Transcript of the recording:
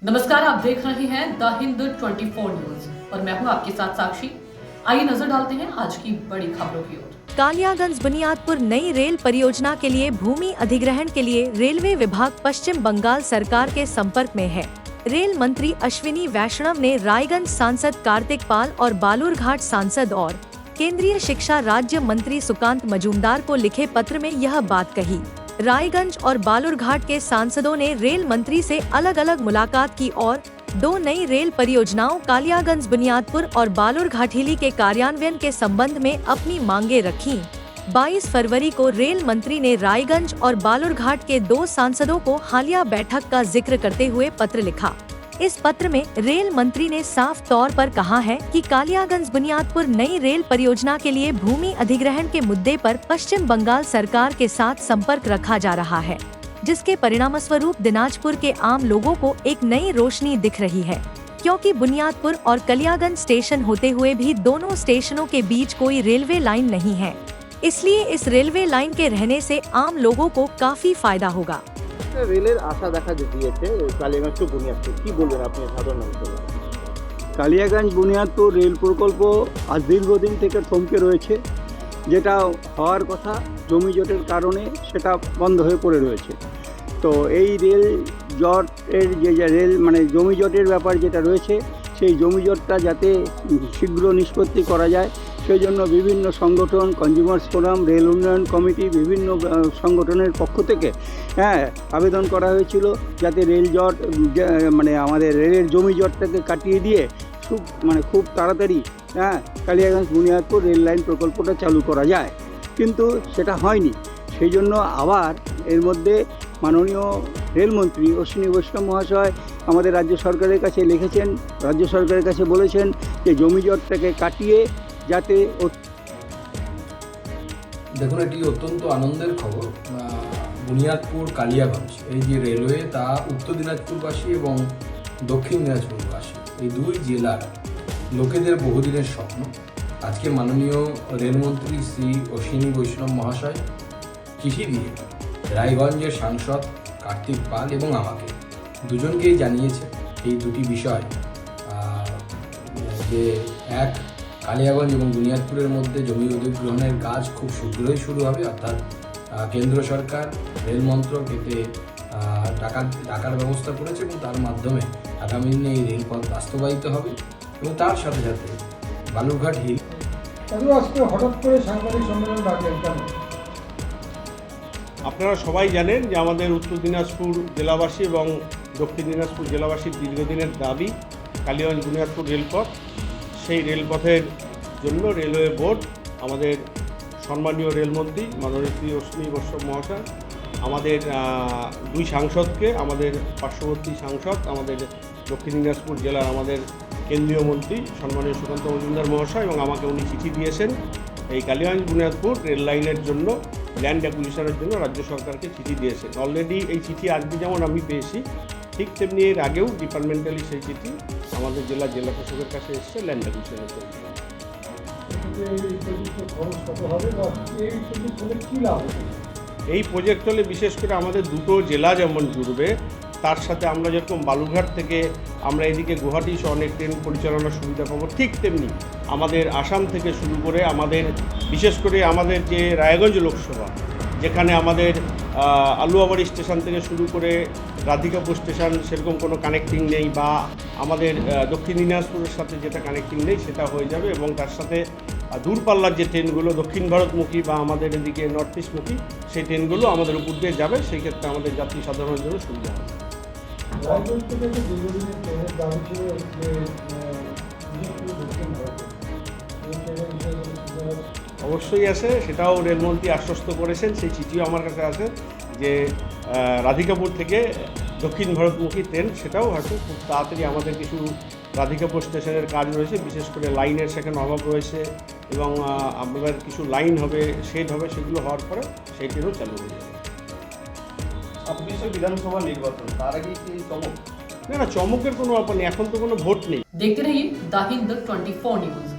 नमस्कार, आप देख रहे हैं द हिंद 24 न्यूज और मैं हूं आपके साथ साक्षी। आइए नजर डालते हैं आज की बड़ी खबरों की ओर। कालियागंज बुनियादपुर नई रेल परियोजना के लिए भूमि अधिग्रहण के लिए रेलवे विभाग पश्चिम बंगाल सरकार के संपर्क में है। रेल मंत्री अश्विनी वैष्णव ने रायगंज सांसद कार्तिक पाल और बालूरघाट सांसद और केंद्रीय शिक्षा राज्य मंत्री सुकांत मजूमदार को लिखे पत्र में यह बात कही। रायगंज और बालूरघाट के सांसदों ने रेल मंत्री से अलग अलग मुलाकात की और दो नई रेल परियोजनाओं कालियागंज बुनियादपुर और बालूरघाट के कार्यान्वयन के संबंध में अपनी मांगे रखी। 22 फरवरी को रेल मंत्री ने रायगंज और बालूरघाट के दो सांसदों को हालिया बैठक का जिक्र करते हुए पत्र लिखा। इस पत्र में रेल मंत्री ने साफ तौर पर कहा है कि कालियागंज बुनियादपुर नई रेल परियोजना के लिए भूमि अधिग्रहण के मुद्दे पर पश्चिम बंगाल सरकार के साथ संपर्क रखा जा रहा है, जिसके परिणामस्वरूप दिनाजपुर के आम लोगों को एक नई रोशनी दिख रही है, क्योंकि बुनियादपुर और कालियागंज स्टेशन होते हुए भी दोनों स्टेशनों के बीच कोई रेलवे लाइन नहीं है। इसलिए इस रेलवे लाइन के रहने से आम लोगों को काफी फायदा होगा। রেলের আশা দেখা দিয়েছে কালিয়াগঞ্জ টু বুনিয়াদপুর, কি বলবেন আপনি সাধারণ মানুষের? কালিয়াগঞ্জ বুনিয়াদপুর রেল প্রকল্প আজ দীর্ঘদিন থেকে থমকে রয়েছে, যেটা হওয়ার কথা জমি জটের কারণে সেটা বন্ধ হয়ে পড়ে রয়েছে। তো এই রেল জটের যে রেল জমি জটের ব্যাপার যেটা রয়েছে, সেই জমি জটটা যাতে শীঘ্র নিষ্পত্তি করা যায় সেই জন্য বিভিন্ন সংগঠন, কনজিউমার্স ফোরাম, রেল উন্নয়ন কমিটি, বিভিন্ন সংগঠনের পক্ষ থেকে আবেদন করা হয়েছিল যাতে রেল জট আমাদের রেলের জমি জটটাকে কাটিয়ে দিয়ে খুব তাড়াতাড়ি কালিয়াগঞ্জ বুনিয়াদপুর রেল লাইন প্রকল্পটা চালু করা যায়, কিন্তু সেটা হয়নি। সেই জন্য আবার এর মধ্যে মাননীয় রেলমন্ত্রী অশ্বিনী বৈষ্ণব মহাশয় আমাদের রাজ্য সরকারের কাছে লিখেছেন, রাজ্য সরকারের কাছে বলেছেন যে জমি জটটাকে কাটিয়ে যাতে। দেখুন, এটি অত্যন্ত আনন্দের খবর। বুনিয়াদপুর কালিয়াগঞ্জ এই যে রেলওয়ে, তা উত্তর দিনাজপুরবাসী এবং দক্ষিণ দিনাজপুরবাসী এই দুই জেলার লোকেদের বহুদিনের স্বপ্ন। আজকে মাননীয় রেলমন্ত্রী শ্রী অশ্বিনী বৈষ্ণব মহাশয় চিঠি দিয়ে রায়গঞ্জের সাংসদ কার্তিক পাল এবং আমাকে দুজনকেই জানিয়েছে এই দুটি বিষয়, যে এক, কালিয়াগঞ্জ এবং বুনিয়াদপুরের মধ্যে জমি অধিগ্রহণের কাজ খুব শীঘ্রই শুরু হবে, অর্থাৎ কেন্দ্র সরকার রেল মন্ত্রক এতে টাকার ব্যবস্থা করেছে এবং তার মাধ্যমে আগামী দিনে এই রেলপথ বাস্তবায়িত হবে। এবং তার সাথে সাথে বালুরঘাট হিল। আজকে হঠাৎ করে সাংবাদিক সম্মেলন ডাকলেন কেন? আপনারা সবাই জানেন যে আমাদের উত্তর দিনাজপুর জেলাবাসী এবং দক্ষিণ দিনাজপুর জেলাবাসীর দীর্ঘদিনের দাবি কালিয়াগঞ্জ বুনিয়াদপুর রেলপথ। সেই রেলপথের জন্য রেলওয়ে বোর্ড আমাদের সম্মানীয় রেলমন্ত্রী মাননীয় শ্রী অশ্বিনী বৈষ্ণব মহাশয় আমাদের দুই সাংসদকে, আমাদের পার্শ্ববর্তী সাংসদ আমাদের দক্ষিণ দিনাজপুর জেলার আমাদের কেন্দ্রীয় মন্ত্রী সম্মানীয় সুকান্ত মজুমদার মহাশয় এবং আমাকে উনি চিঠি দিয়েছেন এই কালিয়াগঞ্জ বুনিয়াদপুর রেল লাইনের জন্য, ল্যান্ড অ্যাকুইজিশনের জন্য রাজ্য সরকারকে চিঠি দিয়েছেন। অলরেডি এই চিঠি আজকে যেমন আমি পেয়েছি, ঠিক তেমনি এর আগেও ডিপার্টমেন্টালি সেই চিঠি আমাদের জেলা প্রশাসকের কাছে এসছে ল্যান্ড অ্যাকুইজিশনের জন্য। এই প্রজেক্ট হলে বিশেষ করে আমাদের দুটো জেলা যেমন জুড়বে, তার সাথে আমরা যেরকম বালুরঘাট থেকে আমরা এদিকে গুয়াহাটি সহ অনেক ট্রেন পরিচালনার সুবিধা পাবো, ঠিক তেমনি আমাদের আসাম থেকে শুরু করে আমাদের বিশেষ করে আমাদের যে রায়গঞ্জ লোকসভা, যেখানে আমাদের আলুয়াবাড়ি স্টেশন থেকে শুরু করে রাধিকাপুর স্টেশন সেরকম কোনো কানেক্টিং নেই, বা আমাদের দক্ষিণ দিনাজপুরের সাথে যেটা কানেক্টিং নেই সেটা হয়ে যাবে, এবং তার সাথে দূরপাল্লার যে ট্রেনগুলো দক্ষিণ ভারতমুখী বা আমাদের এদিকে নর্থ ইস্টমুখী সেই ট্রেনগুলো আমাদের উপর দিয়ে যাবে, সেই ক্ষেত্রে আমাদের যাত্রী সাধারণের জন্য সুবিধা হবে। অবশ্যই আছে, সেটাও রেলমন্ত্রী আশ্বস্ত করেছেন, সেই চিঠিও আমার কাছে আছে যে রাধিকাপুর থেকে দক্ষিণ ভারতমুখী ট্রেন সেটাও হয়তো খুব তাড়াতাড়ি আমাদের কিছু রাধিকাপুর স্টেশনের কাজ রয়েছে, বিশেষ করে লাইনের সেখানে অভাব রয়েছে এবং আমাদের কিছু লাইন হবে, শেড হবে, সেগুলো হওয়ার পরে সেই ট্রেনও চালু হয়ে যাবে। 26 বিধানসভা নির্বাচন, তার আগে কি চমক? না, চমকের কোনো ব্যাপার নেই, এখন তো কোনো ভোট নেই। देखते रहिए द हिंद 24 न्यूज।